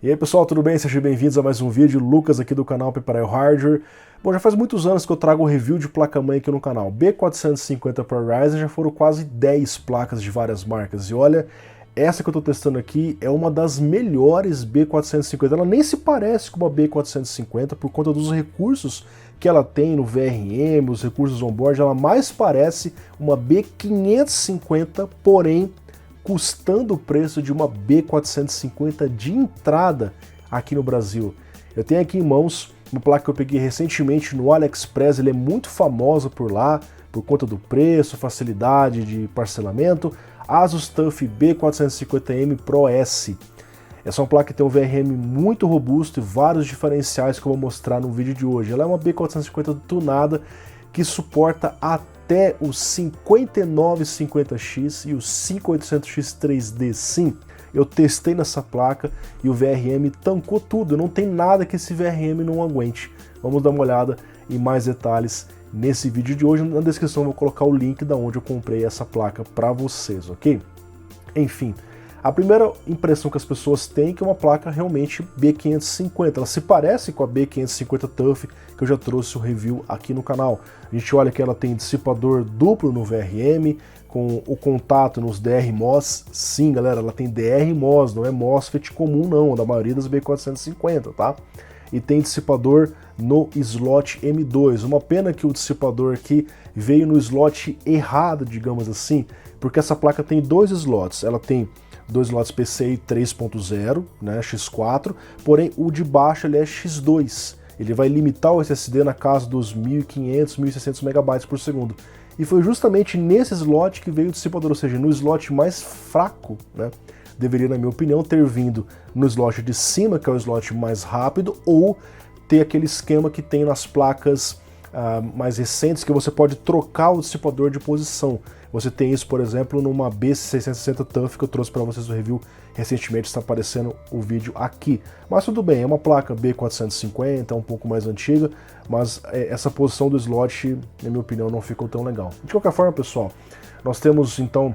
E aí pessoal, tudo bem? Sejam bem-vindos a mais um vídeo. Lucas aqui do canal Piparail Hardware. Bom, já faz muitos anos que eu trago review de placa-mãe aqui no canal. B450 para Ryzen já foram quase 10 placas de várias marcas. E olha, essa que eu estou testando aqui é uma das melhores B450. Ela nem se parece com uma B450 por conta dos recursos que ela tem no VRM, os recursos on-board. Ela mais parece uma B550, porém custando o preço de uma B450 de entrada aqui no Brasil. Eu tenho aqui em mãos uma placa que eu peguei recentemente no AliExpress, ele é muito famosa por lá, por conta do preço, facilidade de parcelamento, Asus TUF B450M Pro S. Essa é uma placa que tem um VRM muito robusto e vários diferenciais que eu vou mostrar no vídeo de hoje. Ela é uma B450 tunada que suporta até o 5950X e o 5800X 3D. Sim, eu testei nessa placa e o VRM tancou tudo, não tem nada que esse VRM não aguente. Vamos dar uma olhada em mais detalhes nesse vídeo de hoje. Na descrição eu vou colocar o link da onde eu comprei essa placa para vocês, ok? Enfim, a primeira impressão que as pessoas têm é que é uma placa realmente B550. Ela se parece com a B550 TUF, que eu já trouxe o review aqui no canal. A gente olha que ela tem dissipador duplo no VRM, com o contato nos DRMOS. Sim, galera, ela tem DRMOS, não é MOSFET comum não, da maioria das B450, tá? E tem dissipador no slot M2. Uma pena que o dissipador aqui veio no slot errado, digamos assim, porque essa placa tem dois slots. Ela tem dois slots PCI 3.0, né, X4, porém o de baixo ele é X2. Ele vai limitar o SSD na casa dos 1.500, 1.600 MB por segundo. E foi justamente nesse slot que veio o dissipador, ou seja, no slot mais fraco, né, deveria, na minha opinião, ter vindo no slot de cima, que é o slot mais rápido, ou ter aquele esquema que tem nas placas mais recentes, que você pode trocar o dissipador de posição. Você tem isso, por exemplo, numa B660 TUF que eu trouxe para vocês no review recentemente, está aparecendo o vídeo aqui. Mas tudo bem, é uma placa B450, é um pouco mais antiga, mas essa posição do slot, na minha opinião, não ficou tão legal. De qualquer forma, pessoal, nós temos então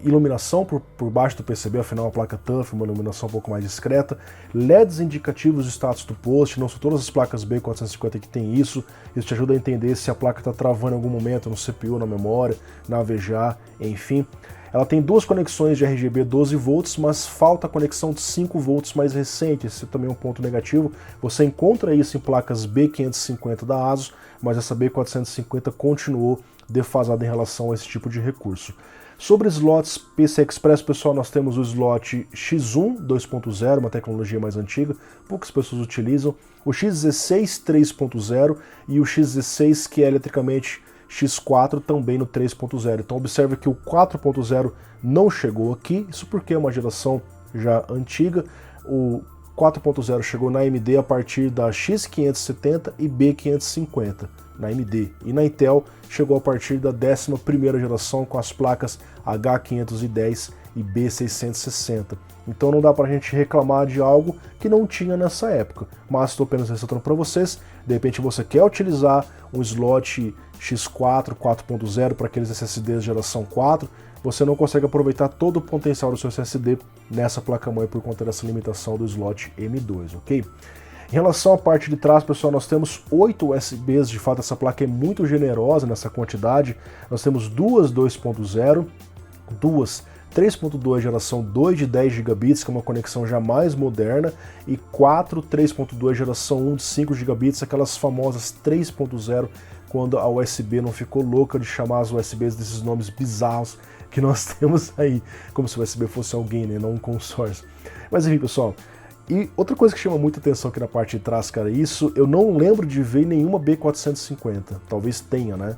iluminação por baixo do PCB, afinal a placa TUF, uma iluminação um pouco mais discreta, LEDs indicativos de status do post, não são todas as placas B450 que tem isso te ajuda a entender se a placa está travando em algum momento no CPU, na memória, na VGA, enfim. Ela tem duas conexões de RGB 12 volts, mas falta a conexão de 5 volts mais recente, esse também é um ponto negativo. Você encontra isso em placas B550 da Asus, mas essa B450 continuou defasada em relação a esse tipo de recurso. Sobre slots PCI Express, pessoal, nós temos o slot X1 2.0, uma tecnologia mais antiga, poucas pessoas utilizam, o X16 3.0 e o X16 que é eletricamente X4 também no 3.0. Então observe que o 4.0 não chegou aqui, isso porque é uma geração já antiga. O 4.0 chegou na AMD a partir da X570 e B550 na AMD, e na Intel chegou a partir da 11ª geração com as placas H510 e B660. Então não dá pra gente reclamar de algo que não tinha nessa época, mas estou apenas ressaltando para vocês. De repente você quer utilizar um slot X4 4.0 para aqueles SSDs geração 4, você não consegue aproveitar todo o potencial do seu SSD nessa placa-mãe por conta dessa limitação do slot M2, ok? Em relação à parte de trás, pessoal, nós temos 8 USBs, de fato essa placa é muito generosa nessa quantidade. Nós temos duas 2.0, duas 3.2 geração 2 de 10 gigabits, que é uma conexão já mais moderna, e 4 3.2 geração 1 de 5 gigabits, aquelas famosas 3.0, quando a USB não ficou louca de chamar as USBs desses nomes bizarros que nós temos aí, como se o USB fosse alguém, né, não um consórcio. Mas enfim, pessoal, e outra coisa que chama muita atenção aqui na parte de trás, cara, isso eu não lembro de ver nenhuma B450, talvez tenha, né?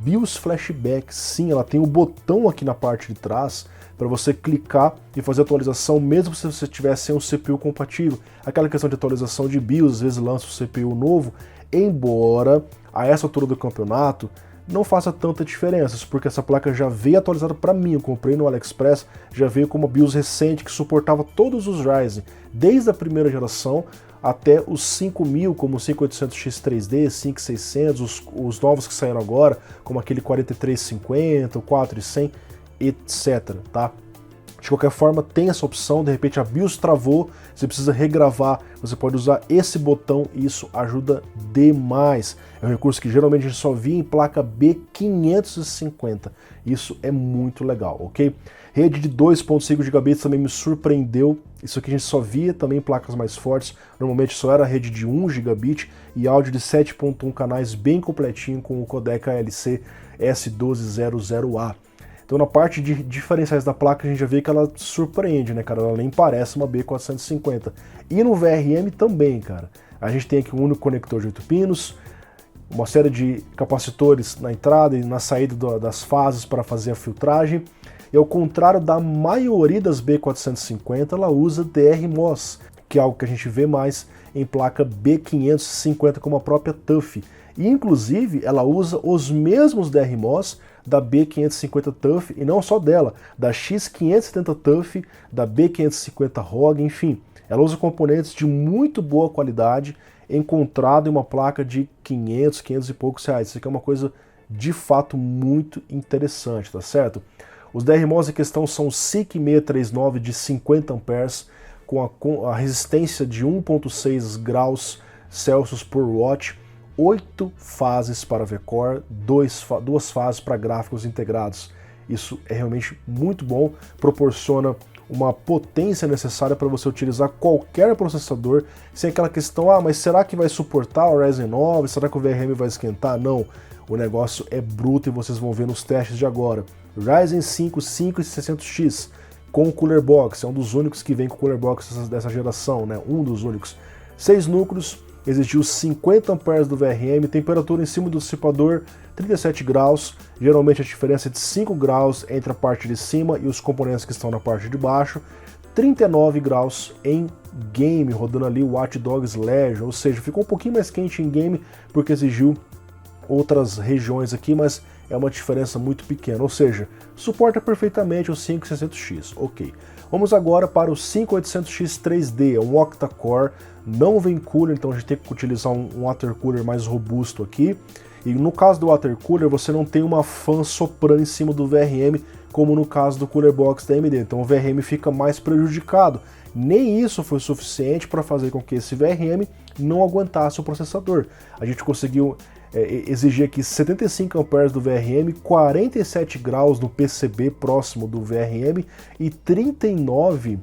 BIOS Flashback, sim, ela tem um botão aqui na parte de trás para você clicar e fazer atualização, mesmo se você tiver sem um CPU compatível. Aquela questão de atualização de BIOS, às vezes lança o CPU novo, embora a essa altura do campeonato não faça tanta diferença, porque essa placa já veio atualizada para mim, eu comprei no AliExpress, já veio com uma BIOS recente que suportava todos os Ryzen, desde a primeira geração até os 5000, como o 5800X 3D, 5600, os novos que saíram agora, como aquele 4350, o 4100, etc, tá? De qualquer forma, tem essa opção, de repente a BIOS travou, você precisa regravar, você pode usar esse botão e isso ajuda demais. É um recurso que geralmente a gente só via em placa B550, isso é muito legal, ok? Rede de 2.5 GB também me surpreendeu, isso aqui a gente só via também em placas mais fortes, normalmente só era rede de 1 GB e áudio de 7.1 canais bem completinho com o codec ALC S1200A. Então na parte de diferenciais da placa a gente já vê que ela surpreende, né, cara? Ela nem parece uma B450. E no VRM também, cara. A gente tem aqui um único conector de 8 pinos, uma série de capacitores na entrada e na saída das fases para fazer a filtragem. E ao contrário da maioria das B450, ela usa DRMOS, que é algo que a gente vê mais em placa B550 como a própria TUF. E inclusive ela usa os mesmos DRMOS da B550 TUF, e não só dela, da X570 TUF, da B550 ROG, enfim. Ela usa componentes de muito boa qualidade, encontrado em uma placa de 500 e poucos reais. Isso aqui é uma coisa de fato muito interessante, tá certo? Os DRMOS em questão são SIC639 de 50 amperes, com a resistência de 1.6 graus Celsius por watt, 8 fases para VCore, 2 fases para gráficos integrados. Isso é realmente muito bom, proporciona uma potência necessária para você utilizar qualquer processador, sem aquela questão, mas será que vai suportar o Ryzen 9? Será que o VRM vai esquentar? Não, o negócio é bruto e vocês vão ver nos testes de agora. Ryzen 5 5600X com Cooler Box, é um dos únicos que vem com Cooler Box dessa geração, né? Um dos únicos. 6 núcleos, exigiu 50 amperes do VRM, temperatura em cima do dissipador 37 graus, geralmente a diferença é de 5 graus entre a parte de cima e os componentes que estão na parte de baixo, 39 graus em game, rodando ali o Watch Dogs Legion, ou seja, ficou um pouquinho mais quente em game porque exigiu outras regiões aqui, mas é uma diferença muito pequena, ou seja, suporta perfeitamente o 5600X, ok. Vamos agora para o 5800X 3D, é um octa-core, não vem cooler, então a gente tem que utilizar um water cooler mais robusto aqui. E no caso do water cooler, você não tem uma fan soprando em cima do VRM, como no caso do Cooler Box da AMD, então o VRM fica mais prejudicado. Nem isso foi suficiente para fazer com que esse VRM não aguentasse o processador. A gente conseguiu exigir aqui 75 amperes do VRM, 47 graus no PCB próximo do VRM e 39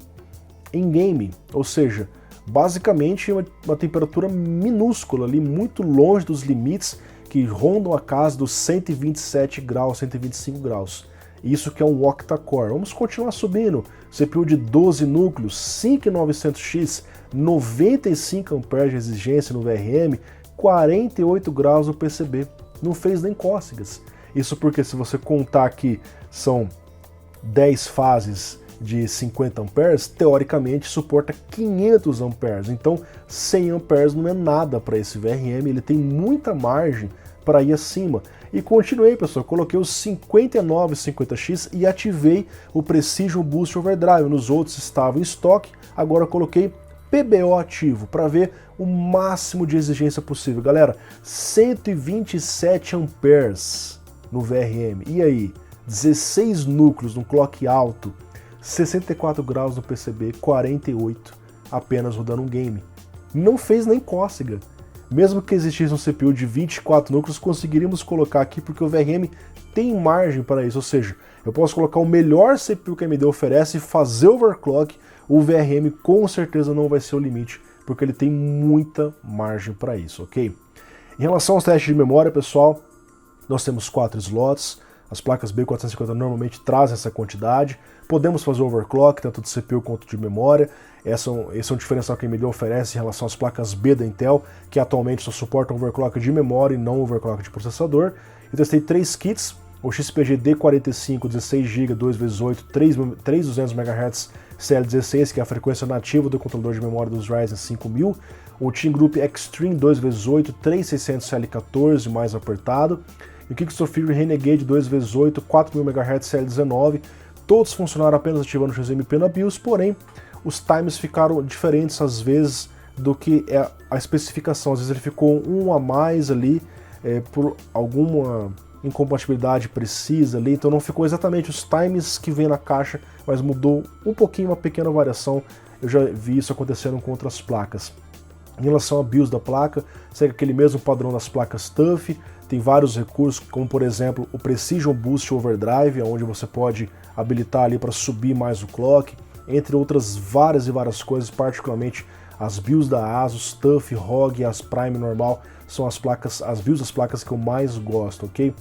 em game, ou seja, basicamente uma temperatura minúscula ali, muito longe dos limites que rondam a casa dos 127 graus, 125 graus. Isso que é um octa-core. Vamos continuar subindo. CPU de 12 núcleos, 5900X, 95 amperes de exigência no VRM, 48 graus no PCB. Não fez nem cócegas. Isso porque se você contar que são 10 fases de 50 amperes, teoricamente suporta 500 amperes. Então 100 amperes não é nada para esse VRM, ele tem muita margem para ir acima. E continuei, pessoal, coloquei os 5950X e ativei o Precision Boost Overdrive. Nos outros estava em estoque, agora eu coloquei PBO ativo para ver o máximo de exigência possível. Galera, 127 amperes no VRM. E aí? 16 núcleos no clock alto, 64 graus no PCB, 48 apenas rodando um game. Não fez nem cócega. Mesmo que existisse um CPU de 24 núcleos, conseguiríamos colocar aqui porque o VRM tem margem para isso, ou seja, eu posso colocar o melhor CPU que a AMD oferece e fazer overclock, o VRM com certeza não vai ser o limite, porque ele tem muita margem para isso, ok? Em relação aos testes de memória, pessoal, nós temos 4 slots, as placas B450 normalmente trazem essa quantidade, podemos fazer overclock, tanto de CPU quanto de memória. Esse é um diferencial que a AMD oferece em relação às placas B da Intel, que atualmente só suportam overclock de memória e não overclock de processador. Eu testei 3 kits, o XPG D45 16GB 2x8 3200 MHz CL16, que é a frequência nativa do controlador de memória dos Ryzen 5000, o Team Group Extreme 2x8 3600 CL14 mais apertado, e o Kickstone Fury Renegade 2x8 4000 MHz CL19, todos funcionaram apenas ativando o XMP na BIOS, porém os times ficaram diferentes às vezes do que é a especificação, às vezes ele ficou um a mais ali por alguma incompatibilidade precisa ali, então não ficou exatamente os times que vem na caixa, mas mudou um pouquinho, uma pequena variação. Eu já vi isso acontecendo com outras placas. Em relação a BIOS da placa, segue aquele mesmo padrão das placas TUF, tem vários recursos, como por exemplo o Precision Boost Overdrive, onde você pode habilitar ali para subir mais o clock, entre outras várias coisas, particularmente as BIOS da ASUS, TUF, ROG e as Prime normal, são as BIOS das placas que eu mais gosto, ok?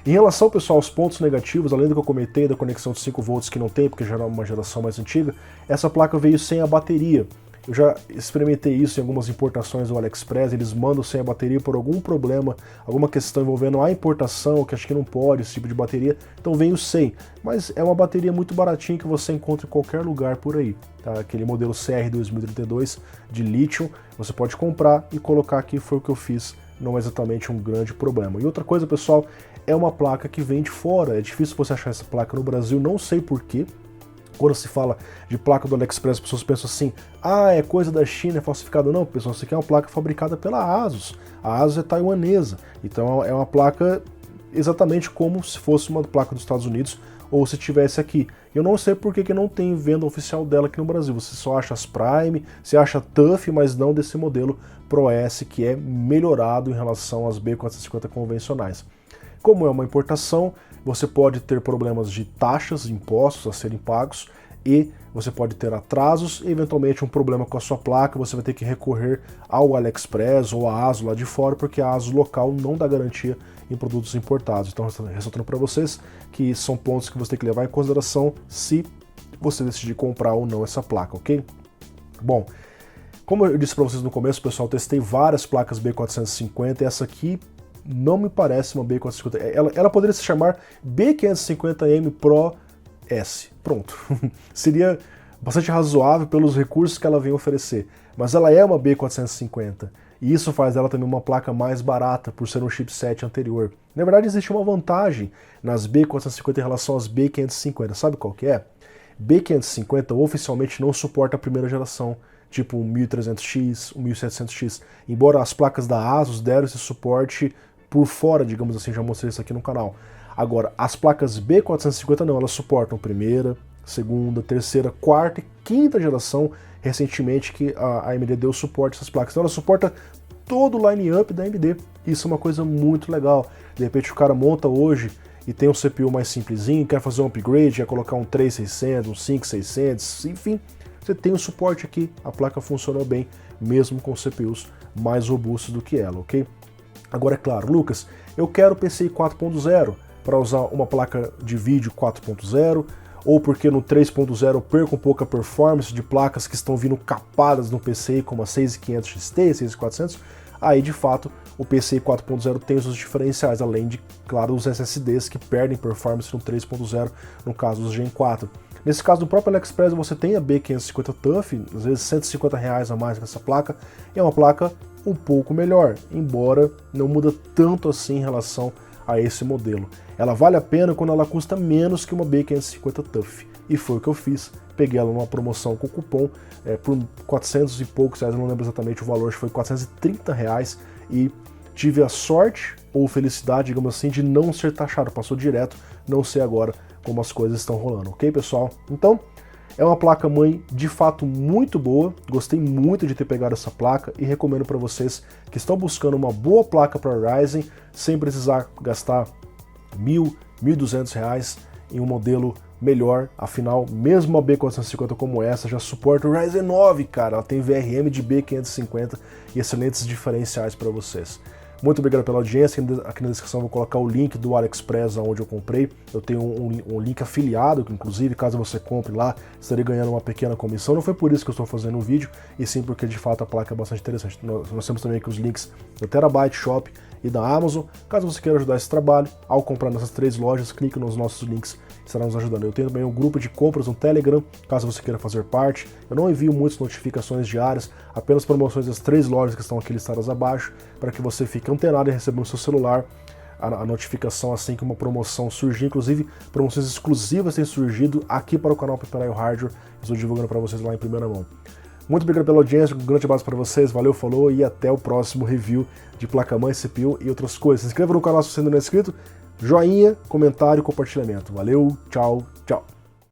Em relação, pessoal, aos pontos negativos, além do que eu comentei da conexão de 5 volts que não tem, porque já era uma geração mais antiga, essa placa veio sem a bateria. Eu já experimentei isso em algumas importações do AliExpress, eles mandam sem a bateria por algum problema, alguma questão envolvendo a importação, que acho que não pode esse tipo de bateria, então veio sem. Mas é uma bateria muito baratinha que você encontra em qualquer lugar por aí, tá? Aquele modelo CR 2032 de lítio, você pode comprar e colocar aqui, foi o que eu fiz, não é exatamente um grande problema. E outra coisa, pessoal, é uma placa que vem de fora, é difícil você achar essa placa no Brasil, não sei porquê. Quando se fala de placa do AliExpress, as pessoas pensam assim, ah, é coisa da China, é falsificada. Não, pessoal, isso aqui é uma placa fabricada pela ASUS. A ASUS é taiwanesa, então é uma placa exatamente como se fosse uma placa dos Estados Unidos ou se tivesse aqui. Eu não sei por que não tem venda oficial dela aqui no Brasil. Você só acha as Prime, você acha TUF, mas não desse modelo Pro S, que é melhorado em relação às B450 convencionais. Como é uma importação, você pode ter problemas de taxas, impostos a serem pagos e você pode ter atrasos e eventualmente um problema com a sua placa, você vai ter que recorrer ao AliExpress ou à ASUS lá de fora, porque a ASUS local não dá garantia em produtos importados. Então, ressaltando para vocês que são pontos que você tem que levar em consideração se você decidir comprar ou não essa placa, ok? Bom, como eu disse para vocês no começo, pessoal, testei várias placas B450 e essa aqui não me parece uma B450. Ela poderia se chamar B550M Pro S. Pronto. Seria bastante razoável pelos recursos que ela vem oferecer. Mas ela é uma B450. E isso faz dela também uma placa mais barata, por ser um chipset anterior. Na verdade, existe uma vantagem nas B450 em relação às B550. Sabe qual que é? B550 oficialmente não suporta a primeira geração, tipo um 1300X, um 1700X. Embora as placas da ASUS deram esse suporte por fora, digamos assim, já mostrei isso aqui no canal. Agora, as placas B450 não, elas suportam primeira, segunda, terceira, quarta e quinta geração, recentemente que a AMD deu suporte a essas placas. Então ela suporta todo o line-up da AMD, isso é uma coisa muito legal. De repente o cara monta hoje e tem um CPU mais simplesinho, quer fazer um upgrade, quer colocar um 3600, um 5600, enfim, você tem o suporte aqui, a placa funciona bem, mesmo com CPUs mais robustos do que ela, ok? Agora é claro, Lucas, eu quero PCI 4.0 para usar uma placa de vídeo 4.0, ou porque no 3.0 eu perco um pouco a performance de placas que estão vindo capadas no PCI, como a 6500 XT, 6400, aí de fato o PCI 4.0 tem os seus diferenciais, além de, claro, os SSDs que perdem performance no 3.0, no caso dos Gen 4. Nesse caso do próprio AliExpress você tem a B550 TUF, às vezes R$150 a mais nessa placa, e é uma placa um pouco melhor, embora não muda tanto assim em relação a esse modelo. Ela vale a pena quando ela custa menos que uma B550 TUF, e foi o que eu fiz. Peguei ela numa promoção com cupom por 400 e poucos reais, eu não lembro exatamente o valor, acho que foi R$430, e tive a sorte ou felicidade, digamos assim, de não ser taxado, passou direto, não sei agora como as coisas estão rolando, ok, pessoal? Então, é uma placa-mãe de fato muito boa, gostei muito de ter pegado essa placa e recomendo para vocês que estão buscando uma boa placa para Ryzen, sem precisar gastar R$1.000, R$1.200 em um modelo melhor. Afinal, mesmo a B450 como essa já suporta o Ryzen 9, cara, ela tem VRM de B550 e excelentes diferenciais para vocês. Muito obrigado pela audiência, aqui na descrição eu vou colocar o link do AliExpress onde eu comprei, eu tenho um link afiliado, que inclusive caso você compre lá, estarei ganhando uma pequena comissão, não foi por isso que eu estou fazendo o vídeo, e sim porque de fato a placa é bastante interessante. Nós temos também aqui os links do Terabyte Shop e da Amazon, caso você queira ajudar esse trabalho, ao comprar nessas 3 lojas, clique nos nossos links, estará nos ajudando. Eu tenho também um grupo de compras no Telegram, caso você queira fazer parte, eu não envio muitas notificações diárias, apenas promoções das 3 lojas que estão aqui listadas abaixo, para que você fique antenado e receba no seu celular a notificação assim que uma promoção surgir. Inclusive, promoções exclusivas têm surgido aqui para o canal Piperaio Hardware, estou divulgando para vocês lá em primeira mão. Muito obrigado pela audiência, um grande abraço para vocês, valeu, falou e até o próximo review de placa-mãe, CPU e outras coisas. Se inscreva no canal se você ainda não é inscrito, joinha, comentário e compartilhamento. Valeu, tchau!